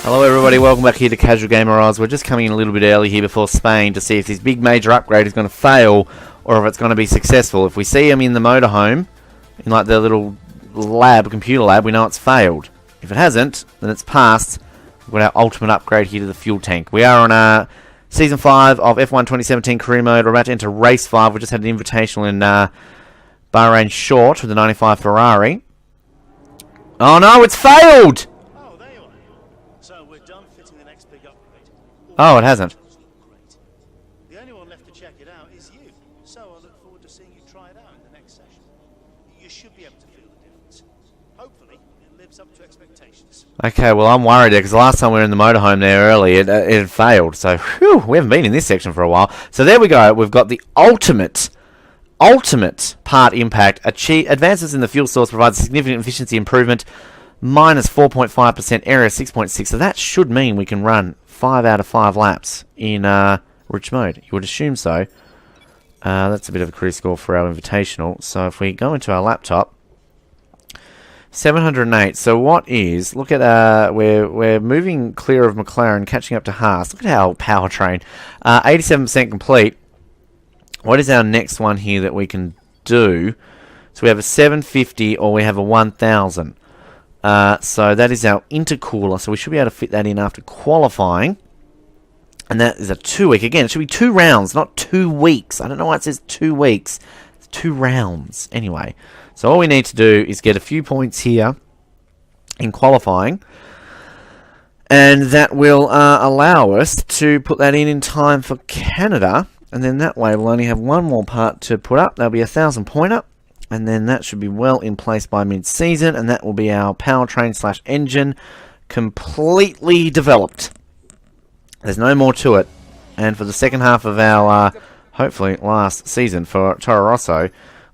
Hello everybody, welcome back here to Casual Gamer Oz. We're just coming in a little bit early here before Spain to see if this big major upgrade is going to fail or if it's going to be successful. If we see them in the motorhome, in like the little lab, computer lab, we know it's failed. If it hasn't, then it's passed. We've got our ultimate upgrade here to the fuel tank. We are on Season 5 of F1 2017 Career Mode. We're about to enter Race 5. We just had an invitational in Bahrain Short with the 95 Ferrari. Oh no, it's failed! Oh, it hasn't. The only one left to check it out is you. So I look forward to seeing you try it out in the next session. You should be able to feel the difference. Hopefully, it lives up to expectations. Okay, well, I'm worried there because the last time we were in the motorhome there early, it failed. So, whew, we haven't been in this section for a while. So there we go. We've got the ultimate part impact. Advances in the fuel source provides significant efficiency improvement. Minus 4.5% area, 6.6. So that should mean we can run 5 out of 5 laps in rich mode. You would assume so. That's a bit of a cruise score for our invitational. So if we go into our laptop, 708. So what is? Look at we're moving clear of McLaren, catching up to Haas. Look at our powertrain, 87% complete. What is our next one here that we can do? So we have a 750 or we have a 1000. So that is our intercooler, so we should be able to fit that in after qualifying. And that is a 2-week. Again, it should be 2 rounds, not 2 weeks. I don't know why it says 2 weeks. It's 2 rounds. Anyway, so all we need to do is get a few points here in qualifying. And that will allow us to put that in time for Canada. And then that way we'll only have one more part to put up. That'll be a 1,000-pointer. And then that should be well in place by mid-season, and that will be our powertrain / engine completely developed. There's no more to it. And for the second half of our, hopefully, last season for Toro Rosso,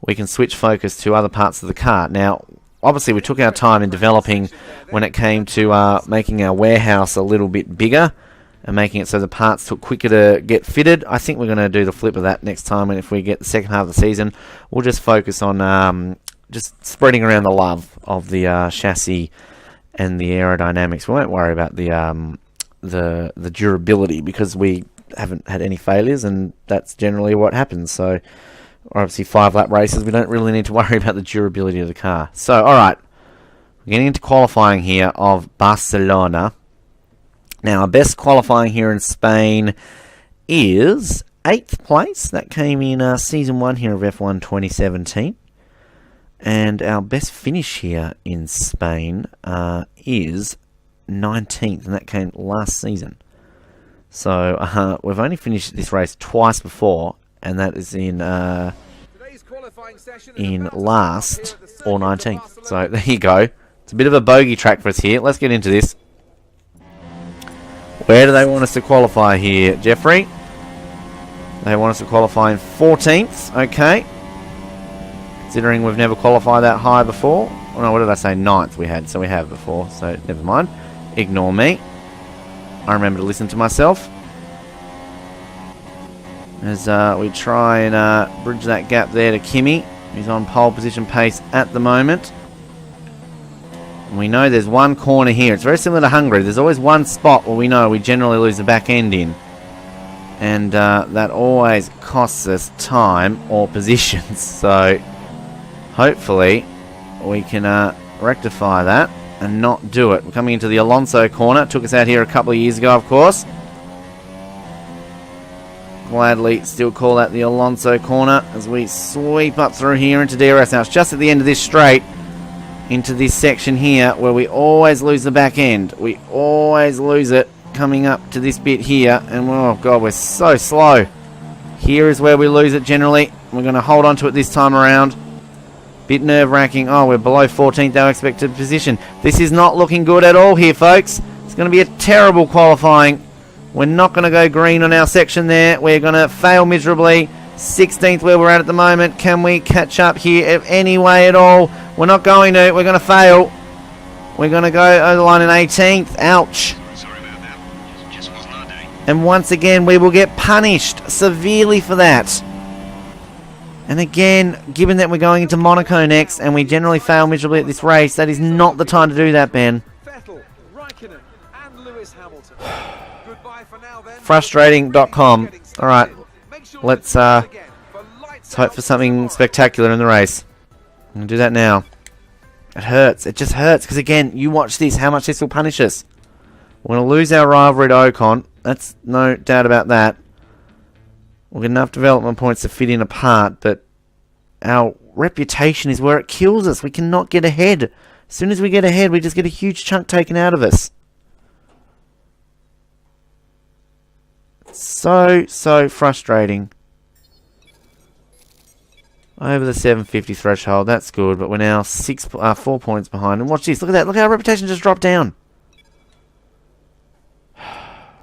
we can switch focus to other parts of the car. Now, obviously, we took our time in developing when it came to making our warehouse a little bit bigger and making it so the parts took quicker to get fitted. I think we're going to do the flip of that next time, and if we get the second half of the season, we'll just focus on just spreading around the love of the chassis and the aerodynamics. We won't worry about the durability because we haven't had any failures, and that's generally what happens. So, obviously, 5-lap races, we don't really need to worry about the durability of the car. So, alright, we're getting into qualifying here of Barcelona. Now, our best qualifying here in Spain is 8th place. That came in Season 1 here of F1 2017. And our best finish here in Spain is 19th, and that came last season. So, we've only finished this race twice before, and that is in last or 19th. So, there you go. It's a bit of a bogey track for us here. Let's get into this. Where do they want us to qualify here, Jeffrey? They want us to qualify in 14th, okay. Considering we've never qualified that high before. Oh no, what did I say? 9th we had, so we have before, so never mind. Ignore me. I remember to listen to myself. As we try and bridge that gap there to Kimi. He's on pole position pace at the moment. We know there's one corner here. It's very similar to Hungary. There's always one spot where we know we generally lose the back end in. And that always costs us time or positions. So hopefully we can rectify that and not do it. We're coming into the Alonso corner. It took us out here a couple of years ago, of course. Gladly still call that the Alonso corner as we sweep up through here into DRS. Now it's just at the end of this straight. Into this section here where we always lose the back end. We always lose it coming up to this bit here. And oh god, we're so slow. Here is where we lose it generally. We're going to hold on to it this time around. Bit nerve-wracking. Oh, we're below 14th our expected position. This is not looking good at all here, folks. It's going to be a terrible qualifying. We're not going to go green on our section there. We're going to fail miserably. 16th where we're at the moment. Can we catch up here in any way at all? We're not going to. We're going to fail. We're going to go over the line in 18th. Ouch. Sorry about that. Just wasn't our day. And once again, we will get punished severely for that. And again, given that we're going into Monaco next, and we generally fail miserably at this race, that is not the time to do that, Ben. Frustrating.com. Alright, let's hope for something spectacular in the race. I'm going to do that now. It hurts. It just hurts. Because again, you watch this, how much this will punish us. We're going to lose our rivalry to Ocon. That's no doubt about that. We'll get enough development points to fit in a part, but our reputation is where it kills us. We cannot get ahead. As soon as we get ahead, we just get a huge chunk taken out of us. So frustrating. Over the 750 threshold, that's good, but we're now 4 points behind. And watch this, look at that, look how our reputation just dropped down.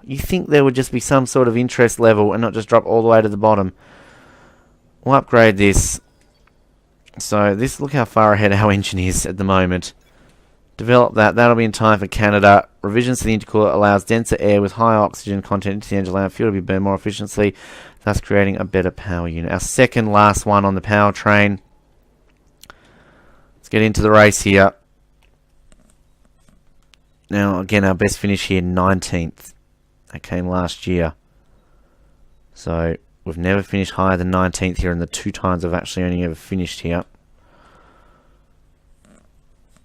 You think there would just be some sort of interest level and not just drop all the way to the bottom. We'll upgrade this. So this, look how far ahead our engine is at the moment. Develop that, that'll be in time for Canada. Revisions to the intercooler allows denser air with higher oxygen content into the engine, allowing fuel to be burned more efficiently, thus creating a better power unit. Our second last one on the powertrain. Let's get into the race here. Now, again, our best finish here, 19th. That came last year. So, we've never finished higher than 19th here, and the 2 times I've actually only ever finished here.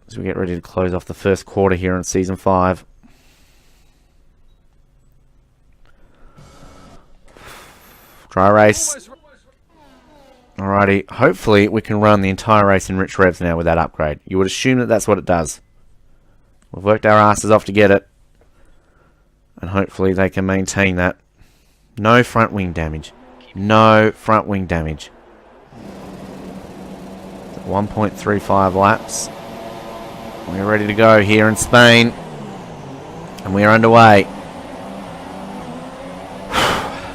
As we get ready to close off the first quarter here in Season 5. Dry race. Alrighty, hopefully we can run the entire race in rich revs now with that upgrade. You would assume that that's what it does. We've worked our asses off to get it. And hopefully they can maintain that. No front wing damage. No front wing damage. 1.35 laps. We're ready to go here in Spain. And we are underway.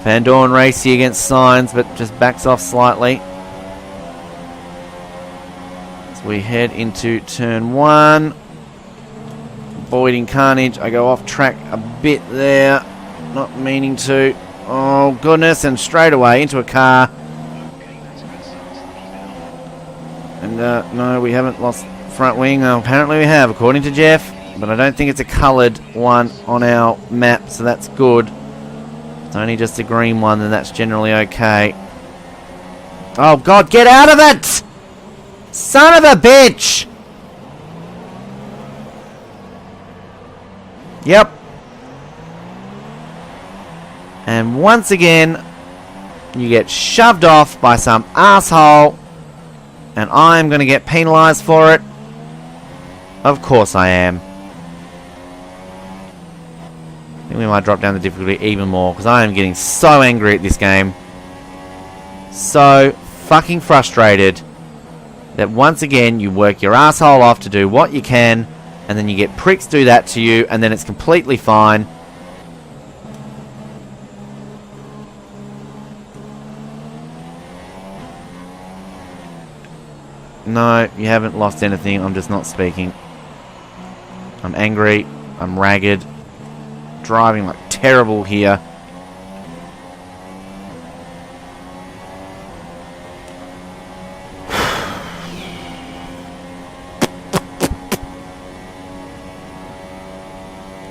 Van Dorn racing against Sainz, but just backs off slightly. As we head into turn 1. Avoiding carnage. I go off track a bit there. Not meaning to. Oh, goodness. And straight away into a car. And no, we haven't lost front wing. Apparently we have, according to Jeff. But I don't think it's a coloured one on our map, so that's good. It's only just a green one, then that's generally okay. Oh, God, get out of it! Son of a bitch! Yep. And once again, you get shoved off by some asshole, and I'm going to get penalised for it. Of course I am. I think we might drop down the difficulty even more, because I am getting so angry at this game. So fucking frustrated that once again you work your asshole off to do what you can, and then you get pricks do that to you, and then it's completely fine. No, you haven't lost anything. I'm just not speaking. I'm angry. I'm ragged. Driving like terrible here.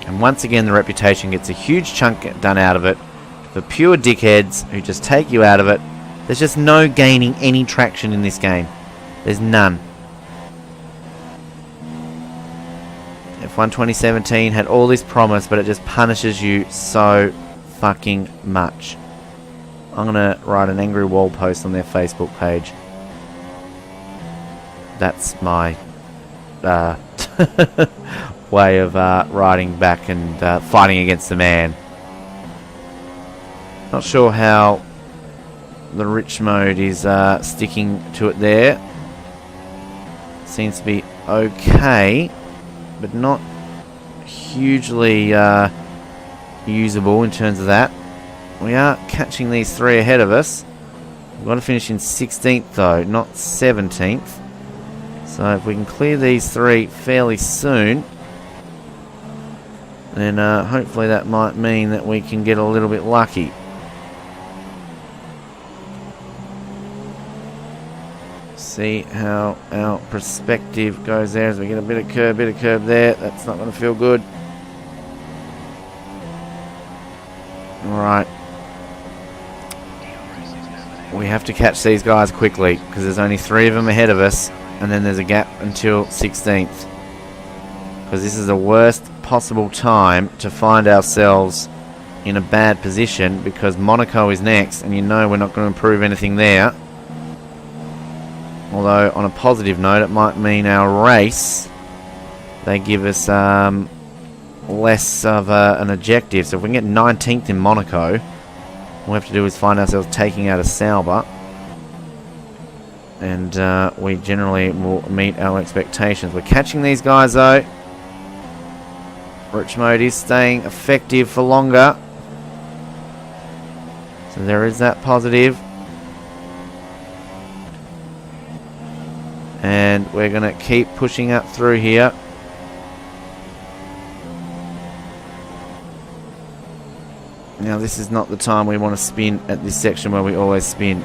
And once again, the reputation gets a huge chunk done out of it for pure dickheads who just take you out of it. There's just no gaining any traction in this game. There's none. F1 2017 had all this promise, but it just punishes you so fucking much. I'm going to write an angry wall post on their Facebook page. That's my way of writing back and fighting against the man. Not sure how the rich mode is sticking to it there. Seems to be okay, but not hugely usable in terms of that. We are catching these 3 ahead of us. We've got to finish in 16th though, not 17th. So if we can clear these 3 fairly soon, then hopefully that might mean that we can get a little bit lucky. See how our perspective goes there as we get a bit of curve there. That's not going to feel good. Alright. We have to catch these guys quickly, because there's only 3 of them ahead of us, and then there's a gap until 16th. Because this is the worst possible time to find ourselves in a bad position, because Monaco is next, and you know we're not going to improve anything there. Although, on a positive note, it might mean our race, they give us less of an objective. So if we can get 19th in Monaco, all we have to do is find ourselves taking out a Sauber, and we generally will meet our expectations. We're catching these guys though. Rich mode is staying effective for longer, so there is that positive. And we're going to keep pushing up through here. Now this is not the time we want to spin at this section where we always spin.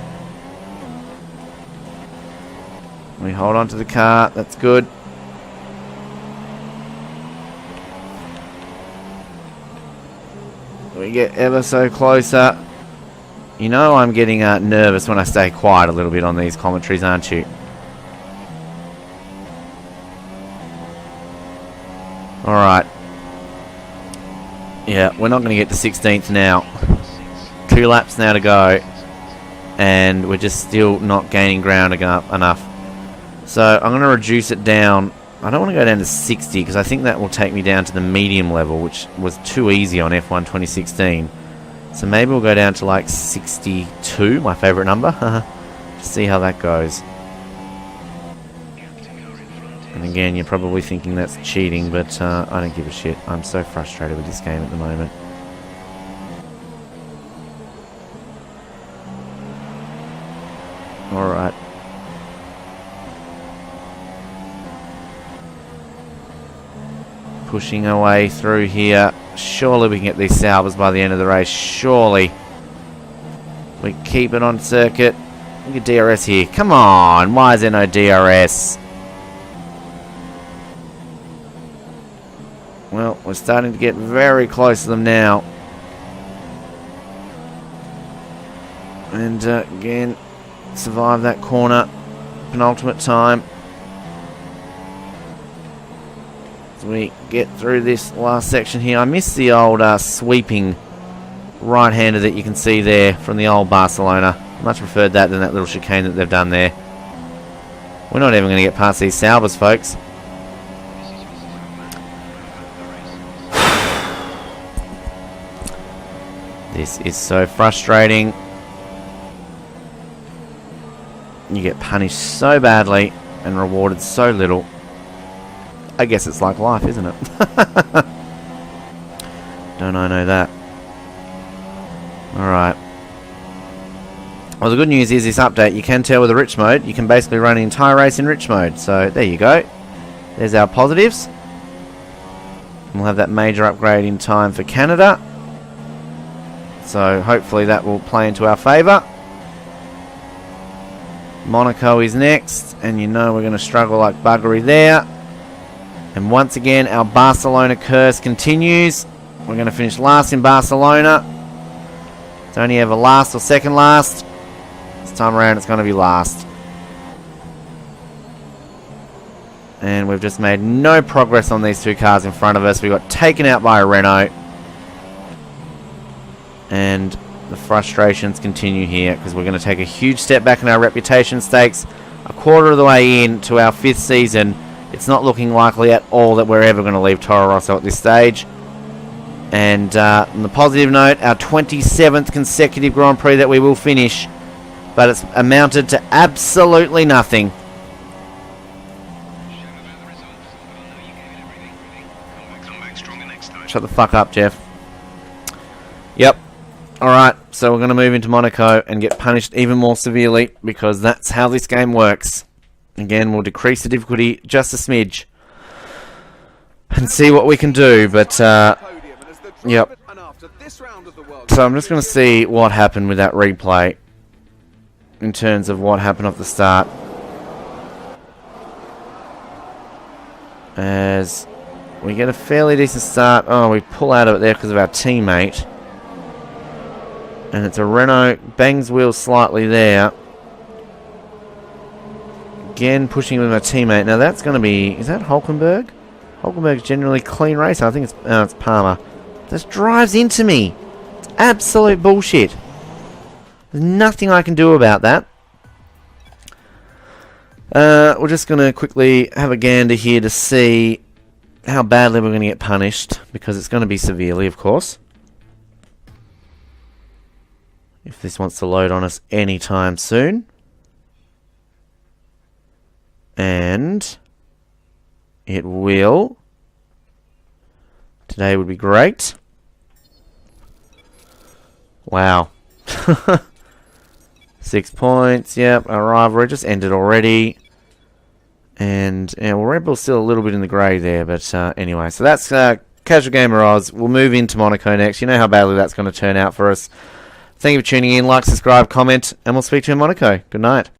We hold on to the car, that's good. We get ever so closer. You know I'm getting nervous when I stay quiet a little bit on these commentaries, aren't you? Alright. Yeah, we're not going to get to 16th now. 2 laps now to go. And we're just still not gaining ground enough. So I'm going to reduce it down. I don't want to go down to 60 because I think that will take me down to the medium level, which was too easy on F1 2016. So maybe we'll go down to like 62, my favourite number. See how that goes. And again, you're probably thinking that's cheating, but I don't give a shit. I'm so frustrated with this game at the moment. Alright. Pushing our way through here. Surely we can get these Saubers by the end of the race. Surely. We keep it on circuit. Look at DRS here. Come on. Why is there no DRS? Well, we're starting to get very close to them now. And again, survive that corner. Penultimate time. As we get through this last section here. I miss the old sweeping right-hander that you can see there from the old Barcelona. Much preferred that than that little chicane that they've done there. We're not even going to get past these Saubers, folks. This is so frustrating. You get punished so badly and rewarded so little. I guess it's like life, isn't it? Don't I know that? Alright. Well, the good news is this update, you can tell with the rich mode, you can basically run an entire race in rich mode. So, there you go. There's our positives. We'll have that major upgrade in time for Canada. So, hopefully that will play into our favour. Monaco is next, and you know we're going to struggle like buggery there. And once again, our Barcelona curse continues. We're going to finish last in Barcelona. It's only ever last or second last. This time around, it's going to be last. And we've just made no progress on these 2 cars in front of us. We got taken out by a Renault. And the frustrations continue here because we're going to take a huge step back in our reputation stakes. A quarter of the way in to our 5th season. It's not looking likely at all that we're ever going to leave Toro Rosso at this stage. And on the positive note, our 27th consecutive Grand Prix that we will finish. But it's amounted to absolutely nothing. Shut the fuck up, Jeff. Yep. Alright, so we're going to move into Monaco and get punished even more severely because that's how this game works. Again, we'll decrease the difficulty just a smidge and see what we can do, but yep. So I'm just going to see what happened with that replay in terms of what happened off the start. As we get a fairly decent start. Oh, we pull out of it there because of our teammate. And it's a Renault. Bangs wheels slightly there. Again, pushing with my teammate. Now that's going to be... Is that Hulkenberg? Hulkenberg's generally clean racer. I think it's Palmer. This drives into me. It's absolute bullshit. There's nothing I can do about that. We're just going to quickly have a gander here to see how badly we're going to get punished. Because it's going to be severely, of course. If this wants to load on us anytime soon. And it will. Today would be great. Wow. 6 points. Yep, our rivalry just ended already. And yeah, well, Red Bull's still a little bit in the grey there. But anyway, so that's Casual Gamer Oz. We'll move into Monaco next. You know how badly that's going to turn out for us. Thank you for tuning in. Like, subscribe, comment, and we'll speak to you in Monaco. Good night.